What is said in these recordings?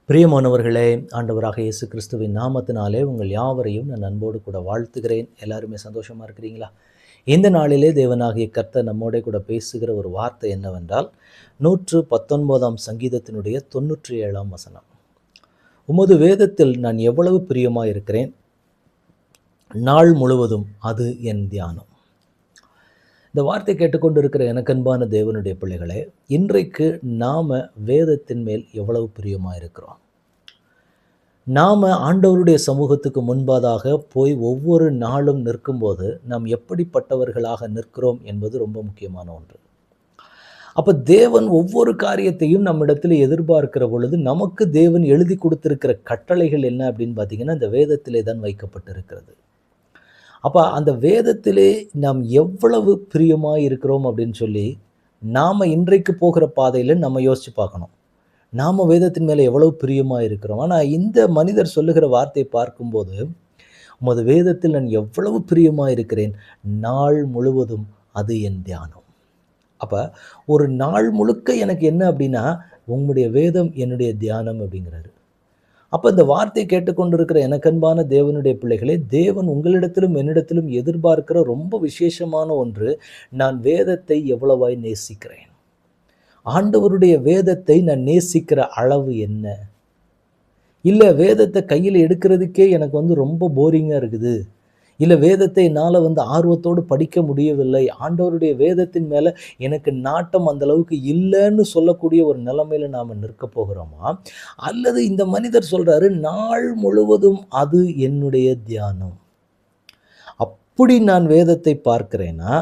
பிரியமானவர்களே, ஆண்டவராக இயேசு கிறிஸ்துவின் நாமத்தினாலே உங்கள் யாவரையும் நான் அன்போடு கூட வாழ்த்துகிறேன். எல்லாருமே சந்தோஷமா இருக்கிறீங்களா? இந்த நாளிலே தேவனாகிய கர்த்தர் நம்மோட கூட பேசுகிற ஒரு வார்த்தை என்னவென்றால், 119ஆம் சங்கீதத்தினுடைய 97ஆம் வசனம். உமது வேதத்தில் நான் எவ்வளவு பிரியமாயிருக்கிறேன், நாள் முழுவதும் அது என் தியானம். இந்த வார்த்தை கேட்டுக்கொண்டு இருக்கிற எனக்கன்பான தேவனுடைய பிள்ளைகளே, இன்றைக்கு நாம வேதத்தின் மேல் எவ்வளவு பிரியமாயிருக்கிறோம்? நாம ஆண்டவருடைய சமூகத்துக்கு முன்பதாக போய் ஒவ்வொரு நாளும் நிற்கும்போது நாம் எப்படிப்பட்டவர்களாக நிற்கிறோம் என்பது ரொம்ப முக்கியமான ஒன்று. அப்ப தேவன் ஒவ்வொரு காரியத்தையும் நம்மிடத்தில் எதிர்பார்க்கிற பொழுது நமக்கு தேவன் எழுதி கொடுத்திருக்கிற கட்டளைகள் என்ன அப்படின்னு பார்த்தீங்கன்னா, இந்த வேதத்திலே தான் வைக்கப்பட்டிருக்கிறது. அப்ப அந்த வேதத்திலே நாம் எவ்வளவு பிரியமாய் இருக்கிறோம் அப்படின்னு சொல்லி நாம இன்றைக்கு போகிற பாதையில நம்ம யோசிச்சு பார்க்கணும். நாம வேதத்தின் மேல எவ்வளவு பிரியமா இருக்கிறோம். ஆனா இந்த மனிதர் சொல்லுகிற வார்த்தையை பார்க்கும்போது, உமது வேதத்தில் நான் எவ்வளவு பிரியமா இருக்கிறேன், நாள் முழுவதும் அது என் தியானம். அப்ப ஒரு நாள் முழுக்க எனக்கு என்ன அப்படின்னா, உம்முடைய வேதம் என்னுடைய தியானம் அப்படிங்கிறாரு. அப்ப இந்த வார்த்தை கேட்டுக்கொண்டிருக்கிற எனக்கன்பான தேவனுடைய பிள்ளைகளே, தேவன் உங்களிடத்திலும் என்னிடத்திலும் எதிர்பார்க்கிற ரொம்ப விசேஷமான ஒன்று, நான் வேதத்தை எவ்வளவாய் நேசிக்கிறேன். ஆண்டவருடைய வேதத்தை நான் நேசிக்கிற அளவு என்ன? இல்ல வேதத்தை கையில் எடுக்கிறதுக்கே எனக்கு ரொம்ப போரிங்கா இருக்குது. இல்ல வேதத்தை என்னால ஆர்வத்தோடு படிக்க முடியவில்லை. ஆண்டவருடைய வேதத்தின் மேல எனக்கு நாட்டம் அந்த அளவுக்கு இல்லைன்னு சொல்லக்கூடிய ஒரு நிலைமையில நாம நிற்க போகிறோமா? அல்லது இந்த மனிதர் சொல்றாரு, நாள் முழுவதும் அது என்னுடைய தியானம். அப்படி நான் வேதத்தை பார்க்கிறேனா?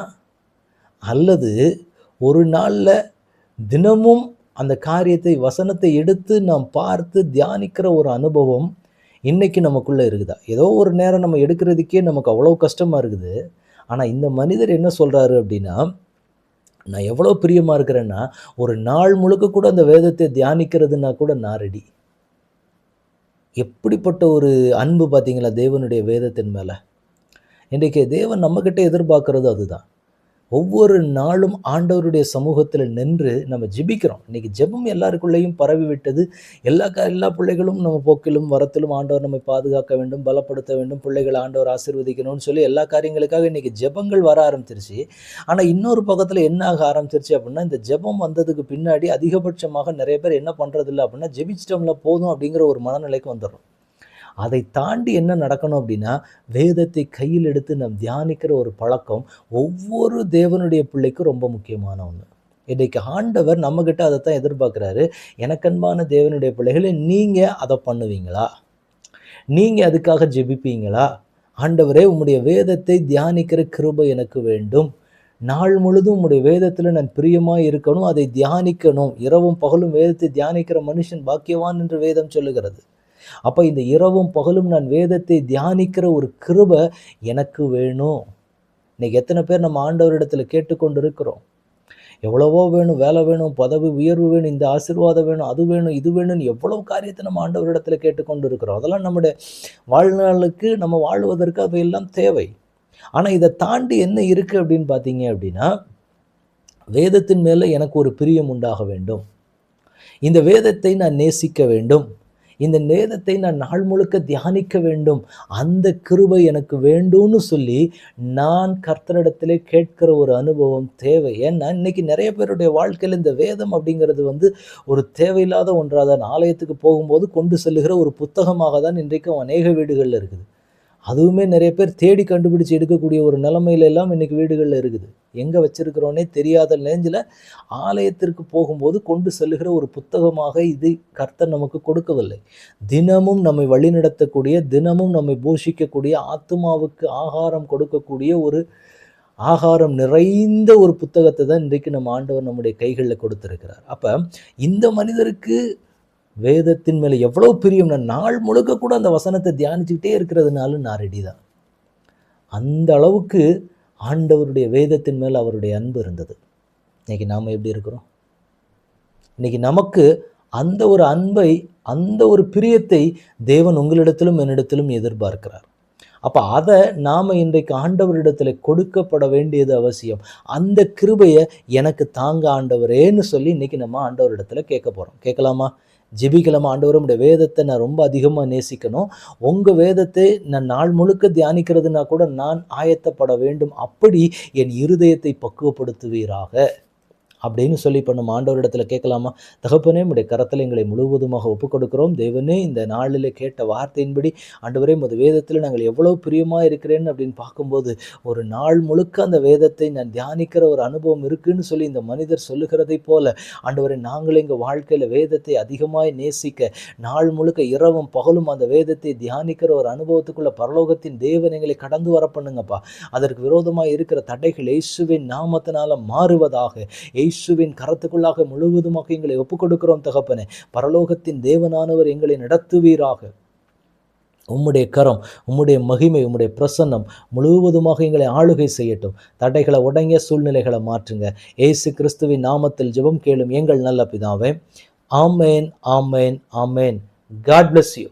அல்லது ஒரு நாள்ல தினமும் அந்த காரியத்தை வசனத்தை எடுத்து நாம் பார்த்து தியானிக்கிற ஒரு அனுபவம் இன்னைக்கு நமக்குள்ள இருக்குதா? ஏதோ ஒரு நேரம் நம்ம எடுக்கிறதுக்கே நமக்கு அவ்வளோ கஷ்டமா இருக்குது. ஆனா இந்த மனிதர் என்ன சொல்றாரு அப்படின்னா, நான் எவ்வளோ பிரியமா இருக்கிறேன்னா, ஒரு நாள் முழுக்க கூட அந்த வேதத்தை தியானிக்கிறதுனா கூட நான் ரெடி. எப்படிப்பட்ட ஒரு அன்பு பார்த்தீங்களா தேவனுடைய வேதத்தின் மேல? இன்றைக்கு தேவன் நம்மகிட்ட எதிர்பார்க்கிறது அதுதான். ஒவ்வொரு நாளும் ஆண்டவருடைய சமூகத்தில் நின்று நம்ம ஜெபிக்கிறோம். இன்னைக்கு ஜெபம் எல்லாருக்குள்ளேயும் பரவி விட்டது. எல்லா பிள்ளைகளும் நம்ம போக்கிலும் வரத்திலும் ஆண்டவர் நம்மை பாதுகாக்க வேண்டும், பலப்படுத்த வேண்டும், பிள்ளைகளை ஆண்டவர் ஆசீர்வதிக்கணும்னு சொல்லி எல்லா காரியங்களுக்காக இன்னைக்கு ஜெபங்கள் வர ஆரம்பிச்சிருச்சு. ஆனா இன்னொரு பக்கத்துல என்ன ஆக ஆரம்பிச்சிருச்சு அப்படின்னா, இந்த ஜெபம் வந்ததுக்கு பின்னாடி அதிகபட்சமாக நிறைய பேர் என்ன பண்றதில்லை அப்படின்னா, ஜெபிச்சிட்டோம்ல போதும் அப்படிங்கிற ஒரு மனநிலைக்கு வந்துடுறோம். அதை தாண்டி என்ன நடக்கணும் அப்படின்னா, வேதத்தை கையில் எடுத்து நாம் தியானிக்கிற ஒரு பழக்கம் ஒவ்வொரு தேவனுடைய பிள்ளைக்கும் ரொம்ப முக்கியமான ஒன்று. இன்றைக்கு ஆண்டவர் நம்மகிட்ட அதைத்தான் எதிர்பார்க்கிறாரு. எனக்கன்பான தேவனுடைய பிள்ளைகளே, நீங்க அதை பண்ணுவீங்களா? நீங்க அதுக்காக ஜெபிப்பீங்களா? ஆண்டவரே, உம்முடைய வேதத்தை தியானிக்கிற கிருபை எனக்கு வேண்டும். நாள் முழுதும் உம்முடைய வேதத்தில் நான் பிரியமாய் இருக்கணும், அதை தியானிக்கணும். இரவும் பகலும் வேதத்தை தியானிக்கிற மனுஷன் பாக்கியவான் என்று வேதம் சொல்லுகிறது. அப்ப இந்த இரவும் பகலும் நான் வேதத்தை தியானிக்கிற ஒரு கிருபை எனக்கு வேணும். இன்னைக்கு எத்தனை பேர் நம்ம ஆண்டவரிடத்துல கேட்டுக்கொண்டு இருக்கிறோம்? எவ்வளவோ வேணும், வேலை வேணும், பதவி உயர்வு வேணும், இந்த ஆசீர்வாதம் வேணும், அது வேணும், இது வேணும்னு எவ்வளவு காரியத்தை நம்ம ஆண்டவரிடத்துல கேட்டுக்கொண்டு இருக்கிறோம். அதெல்லாம் நம்முடைய வாழ்நாளுக்கு நம்ம வாழ்வதற்கு அவையெல்லாம் தேவை. ஆனா இதை தாண்டி என்ன இருக்கு அப்படின்னு பார்த்தீங்க அப்படின்னா, வேதத்தின் மேல எனக்கு ஒரு பிரியம் உண்டாக வேண்டும். இந்த வேதத்தை நான் நேசிக்க வேண்டும். இந்த வேதத்தை நான் நாள் முழுக்க தியானிக்க வேண்டும். அந்த கிருபை எனக்கு வேண்டும்னு சொல்லி நான் கர்த்தரிடத்திலே கேட்கிற ஒரு அனுபவம் தேவை. ஏன்னா இன்னைக்கு நிறைய பேருடைய வாழ்க்கையில் இந்த வேதம் அப்படிங்கிறது ஒரு தேவையில்லாத ஒன்றாக தான், ஆலயத்துக்கு போகும்போது கொண்டு செல்லுகிற ஒரு புத்தகமாக தான் இன்றைக்கும் அநேக வீடுகளில் இருக்குது. அதுவுமே நிறைய பேர் தேடி கண்டுபிடிச்சு எடுக்கக்கூடிய ஒரு நிலைமையில எல்லாம் இன்னைக்கு வீடுகளில் இருக்குது. எங்கே வச்சிருக்கிறோன்னே தெரியாத ரேஞ்சில் ஆலயத்திற்கு போகும்போது கொண்டு செல்லுகிற ஒரு புத்தகமாக இது கர்த்தர் நமக்கு கொடுக்கவில்லை. தினமும் நம்மை வழிநடத்தக்கூடிய, தினமும் நம்மை போஷிக்கக்கூடிய, ஆத்துமாவுக்கு ஆகாரம் கொடுக்கக்கூடிய ஒரு ஆகாரம் நிறைந்த ஒரு புத்தகத்தை தான் இன்றைக்கு நம்ம ஆண்டவர் நம்முடைய கைகளில் கொடுத்திருக்கிறார். அப்ப இந்த மனிதருக்கு வேதத்தின் மேல எவ்வளவு பிரியம், நான் நாள் முழுக்க கூட அந்த வசனத்தை தியானிச்சுக்கிட்டே இருக்கிறதுனால நான் ரெடி தான். அந்த அளவுக்கு ஆண்டவருடைய வேதத்தின் மேல் அவருடைய அன்பு இருந்தது. இன்னைக்கு நாம எப்படி இருக்கிறோம்? இன்னைக்கு நமக்கு அந்த ஒரு அன்பை, அந்த ஒரு பிரியத்தை தேவன் உங்களிடத்திலும் என்னிடத்திலும் எதிர்பார்க்கிறார். அப்ப அதை நாம இன்றைக்கு ஆண்டவரிடத்துல கொடுக்கப்பட வேண்டியது அவசியம். அந்த கிருபையை எனக்கு தாங்க ஆண்டவரேன்னு சொல்லி இன்னைக்கு நம்ம ஆண்டவரிடத்துல கேட்க போறோம். கேட்கலாமா? ஜெபிக்கலாமா, ஆண்டவரே உம்முடைய வேதத்தை நான் ரொம்ப அதிகமா நேசிக்கணும். உங்க வேதத்தை நான் நாள் முழுக்க தியானிக்கிறதுனா கூட நான் ஆயத்தப்பட வேண்டும். அப்படி என் இருதயத்தை பக்குவப்படுத்துவீராக. அப்படின்னு சொல்லி இப்ப நம்ம ஆண்டவரிடத்துல கேட்கலாமா? தகப்பனே, உம்முடைய கரத்துல எங்களை முழுவதுமாக ஒப்புக் கொடுக்கிறோம். தேவனே, இந்த நாளிலே கேட்ட வார்த்தையின்படி ஆண்டவரே, உமது வேதத்துல நாங்கள் எவ்வளவு பிரியமா இருக்கிறேன்னு அப்படின்னு பார்க்கும்போது, ஒரு நாள் முழுக்க அந்த வேதத்தை நான் தியானிக்கிற ஒரு அனுபவம் இருக்குன்னு சொல்லி இந்த மனிதர் சொல்லுகிறதைப் போல, ஆண்டவரே, நாங்களும் எங்க வாழ்க்கையில வேதத்தை அதிகமாய் நேசிக்க, நாள் முழுக்க இரவும் பகலும் அந்த வேதத்தை தியானிக்கிற ஒரு அனுபவத்துக்குள்ள பரலோகத்தின் தேவன் எங்களை கடந்து வர பண்ணுங்கப்பா. அதற்கு விரோதமாய் இருக்கிற தடைகள் இயேசுவின் நாமத்தினால மாறுவதாக. இயேசுவின் கரத்துக்குள்ளாக முழுவதுமாக எங்களை ஒப்புக் கொடுக்கிறோம் தகப்பனே. பரலோகத்தின் தேவனானவர் எங்களை நடத்துவீராக. உம்முடைய கரம், உம்முடைய மகிமை, உம்முடைய பிரசன்னம் முழுவதுமாக எங்களை ஆளுகை செய்யட்டும். தடைகளை உடைங்க, சூழ்நிலைகளை மாற்றுங்க. இயேசு கிறிஸ்துவின் நாமத்தில் ஜெபம் கேளும் எங்கள் நல்ல பிதாவே. ஆமேன், ஆமேன், ஆமேன். God bless you.